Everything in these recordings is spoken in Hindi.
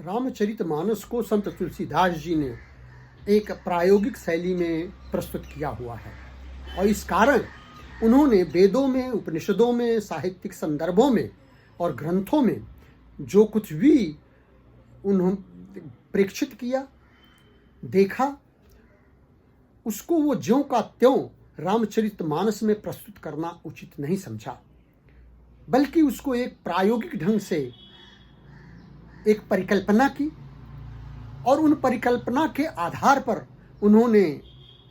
रामचरितमानस को संत तुलसीदास जी ने एक प्रायोगिक शैली में प्रस्तुत किया हुआ है और इस कारण उन्होंने वेदों में, उपनिषदों में, साहित्यिक संदर्भों में और ग्रंथों में जो कुछ भी उन्होंने प्रेक्षित किया, देखा, उसको वो ज्यों का त्यों रामचरितमानस में प्रस्तुत करना उचित नहीं समझा, बल्कि उसको एक प्रायोगिक ढंग से एक परिकल्पना की और उन परिकल्पना के आधार पर उन्होंने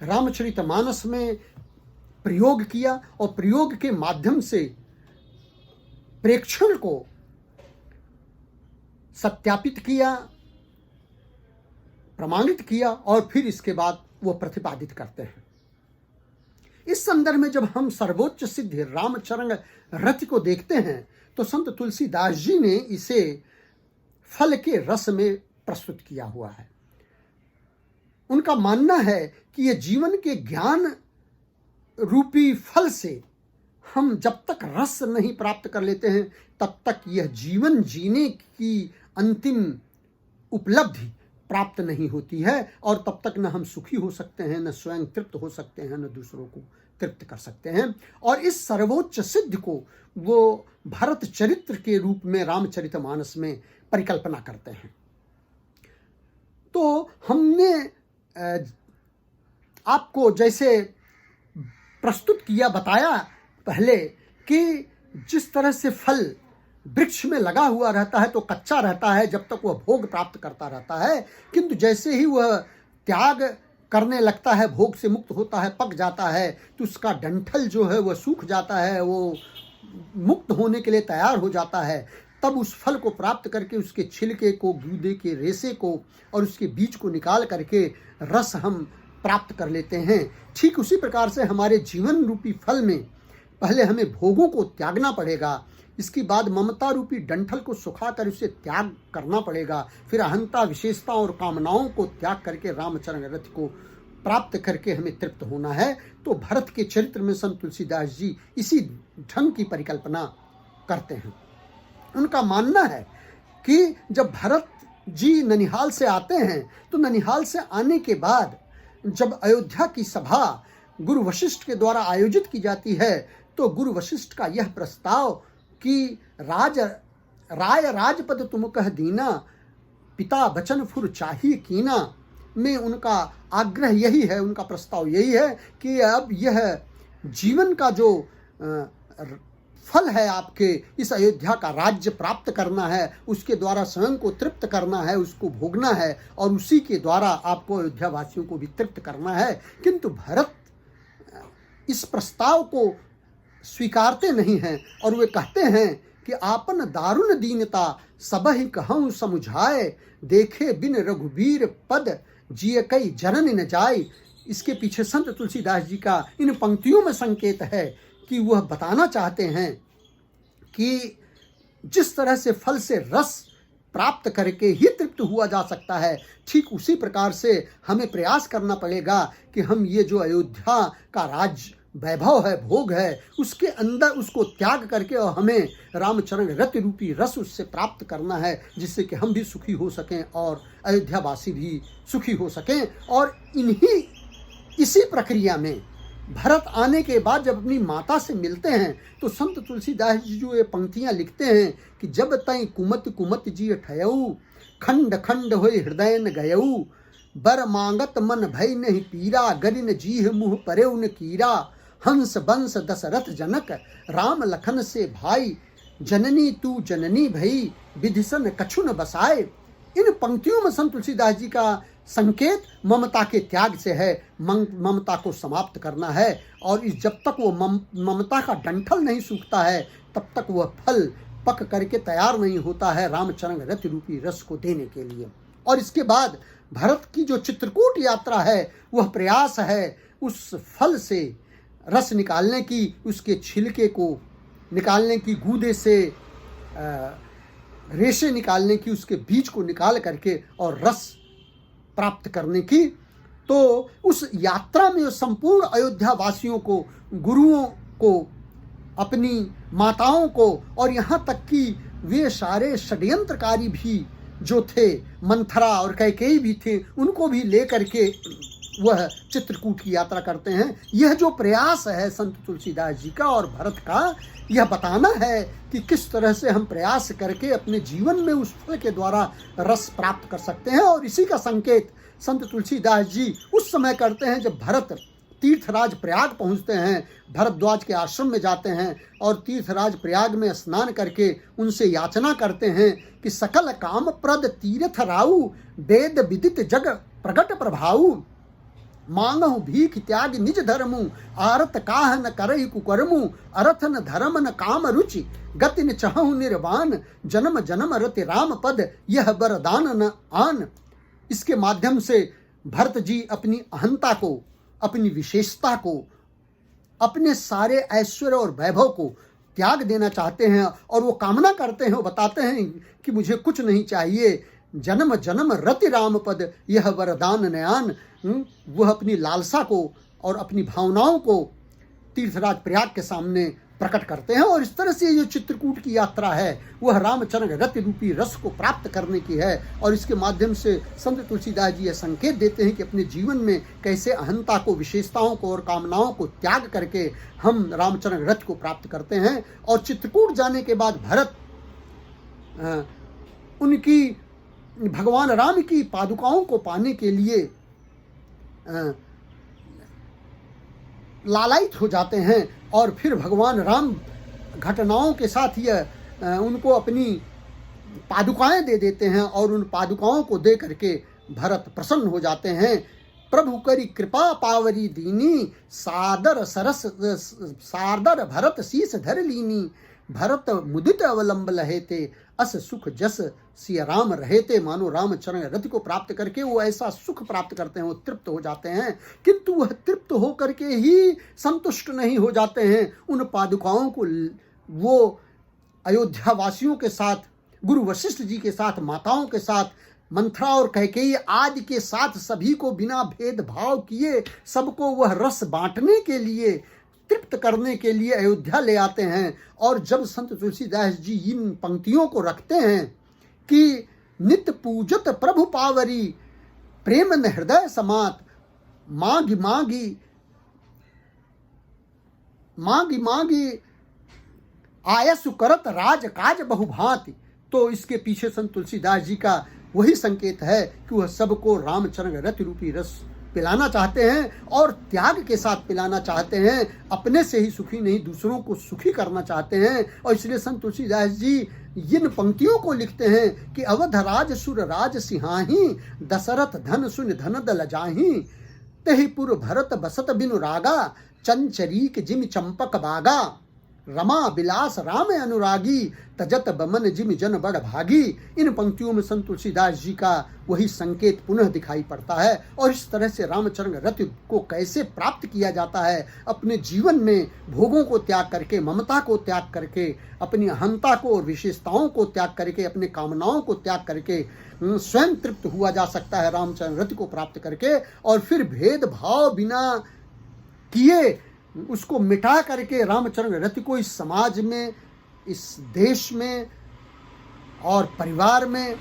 रामचरितमानस में प्रयोग किया और प्रयोग के माध्यम से प्रेक्षण को सत्यापित किया, प्रमाणित किया और फिर इसके बाद वो प्रतिपादित करते हैं। इस संदर्भ में जब हम सर्वोच्च सिद्ध रामचरण रथ को देखते हैं तो संत तुलसीदास जी ने इसे फल के रस में प्रस्तुत किया हुआ है। उनका मानना है कि यह जीवन के ज्ञान रूपी फल से हम जब तक रस नहीं प्राप्त कर लेते हैं तब तक यह जीवन जीने की अंतिम उपलब्धि प्राप्त नहीं होती है और तब तक न हम सुखी हो सकते हैं, न स्वयं तृप्त हो सकते हैं, न दूसरों को तृप्त कर सकते हैं। और इस सर्वोच्च सिद्ध को वो भरत चरित्र के रूप में रामचरितमानस में परिकल्पना करते हैं। तो हमने आपको जैसे प्रस्तुत किया, बताया पहले कि जिस तरह से फल वृक्ष में लगा हुआ रहता है तो कच्चा रहता है जब तक वह भोग प्राप्त करता रहता है, किंतु जैसे ही वह त्याग करने लगता है, भोग से मुक्त होता है, पक जाता है, तो उसका डंठल जो है वह सूख जाता है, वो मुक्त होने के लिए तैयार हो जाता है। तब उस फल को प्राप्त करके उसके छिलके को, गूदे के रेशे को और उसके बीज को निकाल करके रस हम प्राप्त कर लेते हैं। ठीक उसी प्रकार से हमारे जीवन रूपी फल में पहले हमें भोगों को त्यागना पड़ेगा, इसके बाद ममता रूपी डंठल को सुखाकर उसे त्याग करना पड़ेगा, फिर अहंता, विशेषता और कामनाओं को त्याग करके रामचरण रथ को प्राप्त करके हमें तृप्त होना है। तो भरत के चरित्र में संत तुलसीदास जी इसी ढंग की परिकल्पना करते हैं। उनका मानना है कि जब भरत जी ननिहाल से आते हैं तो ननिहाल से आने के बाद जब अयोध्या की सभा गुरु वशिष्ठ के द्वारा आयोजित की जाती है तो गुरु वशिष्ठ का यह प्रस्ताव कि राय राजपद तुम कह दीना, पिता बचन फुर चाहिए कीना, में उनका आग्रह यही है, उनका प्रस्ताव यही है कि अब यह जीवन का जो फल है आपके इस अयोध्या का राज्य प्राप्त करना है, उसके द्वारा स्वयं को तृप्त करना है, उसको भोगना है और उसी के द्वारा आपको अयोध्या वासियों को भी तृप्त करना है। किंतु भरत इस प्रस्ताव को स्वीकारते नहीं हैं और वे कहते हैं कि आपन दारुण दीनता सबहि कहूँ समुझाए, देखे बिन रघुबीर पद जिय कई जनन न जाए। इसके पीछे संत तुलसीदास जी का इन पंक्तियों में संकेत है कि वह बताना चाहते हैं कि जिस तरह से फल से रस प्राप्त करके ही तृप्त हुआ जा सकता है, ठीक उसी प्रकार से हमें प्रयास करना पड़ेगा कि हम ये जो अयोध्या का राज्य वैभव है, भोग है, उसके अंदर उसको त्याग करके और हमें रामचरण रथ रूपी रस उससे प्राप्त करना है, जिससे कि हम भी सुखी हो सकें और अयोध्यावासी भी सुखी हो सकें। और इसी प्रक्रिया में भरत आने के बाद जब अपनी माता से मिलते हैं तो संत तुलसीदास जी जो ये पंक्तियां लिखते हैं कि जब तई कुमत कुमत जी ठयऊ, खंड खंड होय हृदय न गयऊ, बर मांगत मन भय नहीं पीरा, गरिन जीह मुँह परेउ न कीरा, हंस बंस दशरथ जनक राम लखन से भाई, जननी तू जननी भई विधिसन कछुन बसाए। इन पंक्तियों में संत तुलसीदास जी का संकेत ममता के त्याग से है, ममता को समाप्त करना है और इस जब तक वो ममता का डंठल नहीं सूखता है तब तक वह फल पक करके तैयार नहीं होता है रामचरण रथ रूपी रस को देने के लिए। और इसके बाद भरत की जो चित्रकूट यात्रा है वह प्रयास है उस फल से रस निकालने की, उसके छिलके को निकालने की, गूदे से रेशे निकालने की, उसके बीज को निकाल करके और रस प्राप्त करने की। तो उस यात्रा में संपूर्ण अयोध्या वासियों को, गुरुओं को, अपनी माताओं को और यहाँ तक कि वे सारे षड्यंत्रकारी भी जो थे, मंथरा और कैकेयी भी थे, उनको भी लेकर के वह चित्रकूट की यात्रा करते हैं। यह जो प्रयास है संत तुलसीदास जी का और भरत का, यह बताना है कि किस तरह से हम प्रयास करके अपने जीवन में उस फल के द्वारा रस प्राप्त कर सकते हैं। और इसी का संकेत संत तुलसीदास जी उस समय करते हैं जब भरत तीर्थराज प्रयाग पहुंचते हैं, भरद्वाज के आश्रम में जाते हैं और तीर्थराज प्रयाग में स्नान करके उनसे याचना करते हैं कि सकल काम प्रद तीर्थ राऊ, वेद विदित जग प्रगट प्रभाऊ, मांगहु भीख त्याग निज धर्मु, आरत काह न करहि कुकर्मु, अरथ न धर्म न काम रुचि, गति न चहु निर्वाण, जन्म जन्म रति राम पद, यह वरदान न आन। इसके माध्यम से भरत जी अपनी अहंता को, अपनी विशेषता को, अपने सारे ऐश्वर्य और वैभव को त्याग देना चाहते हैं और वो कामना करते हैं, वो बताते हैं कि मुझे कुछ नहीं चाहिए, जन्म जन्म रति राम पद, यह वरदान नयान। वह अपनी लालसा को और अपनी भावनाओं को तीर्थराज प्रयाग के सामने प्रकट करते हैं। और इस तरह से जो चित्रकूट की यात्रा है वह रामचरण रति रूपी रस को प्राप्त करने की है। और इसके माध्यम से संत तुलसीदास जी यह संकेत देते हैं कि अपने जीवन में कैसे अहंता को, विशेषताओं को और कामनाओं को त्याग करके हम रामचरण रति को प्राप्त करते हैं। और चित्रकूट जाने के बाद भरत उनकी भगवान राम की पादुकाओं को पाने के लिए लालायित हो जाते हैं और फिर भगवान राम घटनाओं के साथ यह उनको अपनी पादुकाएं दे देते हैं और उन पादुकाओं को दे करके भरत प्रसन्न हो जाते हैं। प्रभु करी कृपा पावरी दीनी, सादर सरस सादर भरत शीस धर लीनी, भरत मुदित अवलंब लहेते, अस सुख जस सिया राम रहते। मानो रामचरण रति को प्राप्त करके वो ऐसा सुख प्राप्त करते हैं, वो तृप्त हो जाते हैं। किंतु वह तृप्त हो करके ही संतुष्ट नहीं हो जाते हैं। उन पादुकाओं को वो अयोध्या वासियों के साथ, गुरु वशिष्ठ जी के साथ, माताओं के साथ, मंथरा और कैकेयी आदि के साथ सभी को बिना भेदभाव किए सबको वह रस बांटने के लिए, तृप्त करने के लिए अयोध्या ले आते हैं। और जब संत तुलसीदास जी इन पंक्तियों को रखते हैं कि नित्य पूजत प्रभु पावरी, प्रेम न हृदय समात, मांगी मांगी मांगी मांगी आयसु करत राज काज बहुभांति, तो इसके पीछे संत तुलसीदास जी का वही संकेत है कि वह सबको रामचरण रति रूपी रस पिलाना चाहते हैं और त्याग के साथ पिलाना चाहते हैं। अपने से ही सुखी नहीं, दूसरों को सुखी करना चाहते हैं। और इसलिए संत तुलसीदास जी इन पंक्तियों को लिखते हैं कि अवध राज सुर राज सिंहाही, दशरथ धन सुन धन दल जाही, तहिपुर भरत बसत बिनु रागा, चंचरीक जिम चंपक बागा, रमा बिलास राम अनुरागी, तजत बमन जिम जन बड़ भागी। इन पंक्तियों में संत तुलसीदास जी का वही संकेत पुनः दिखाई पड़ता है। और इस तरह से रामचरण रति को कैसे प्राप्त किया जाता है, अपने जीवन में भोगों को त्याग करके, ममता को त्याग करके, अपनी अहंता को और विशेषताओं को त्याग करके, अपने कामनाओं को त्याग करके स्वयं तृप्त हुआ जा सकता है रामचरण रति को प्राप्त करके। और फिर भेदभाव बिना किए उसको मिटा करके रामचरण रति को इस समाज में, इस देश में और परिवार में,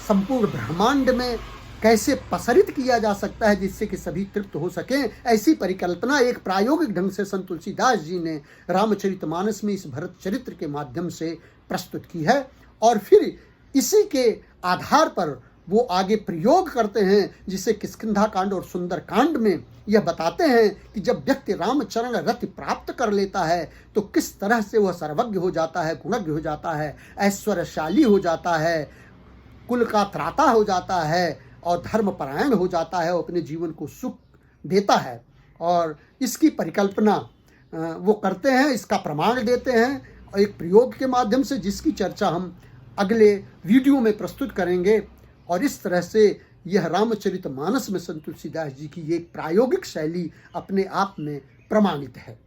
संपूर्ण ब्रह्मांड में कैसे प्रसारित किया जा सकता है जिससे कि सभी तृप्त हो सकें, ऐसी परिकल्पना एक प्रायोगिक ढंग से संत तुलसीदास जी ने रामचरितमानस में इस भरत चरित्र के माध्यम से प्रस्तुत की है। और फिर इसी के आधार पर वो आगे प्रयोग करते हैं, जिसे किष्किंधा कांड और सुंदर कांड में यह बताते हैं कि जब व्यक्ति रामचरण रति प्राप्त कर लेता है तो किस तरह से वह सर्वज्ञ हो जाता है, गुणज्ञ हो जाता है, ऐश्वर्यशाली हो जाता है, कुल का त्राता हो जाता है और धर्मपरायण हो जाता है, वो अपने जीवन को सुख देता है। और इसकी परिकल्पना वो करते हैं, इसका प्रमाण देते हैं और एक प्रयोग के माध्यम से, जिसकी चर्चा हम अगले वीडियो में प्रस्तुत करेंगे। और इस तरह से यह रामचरितमानस में संत तुलसीदास जी की एक प्रायोगिक शैली अपने आप में प्रमाणित है।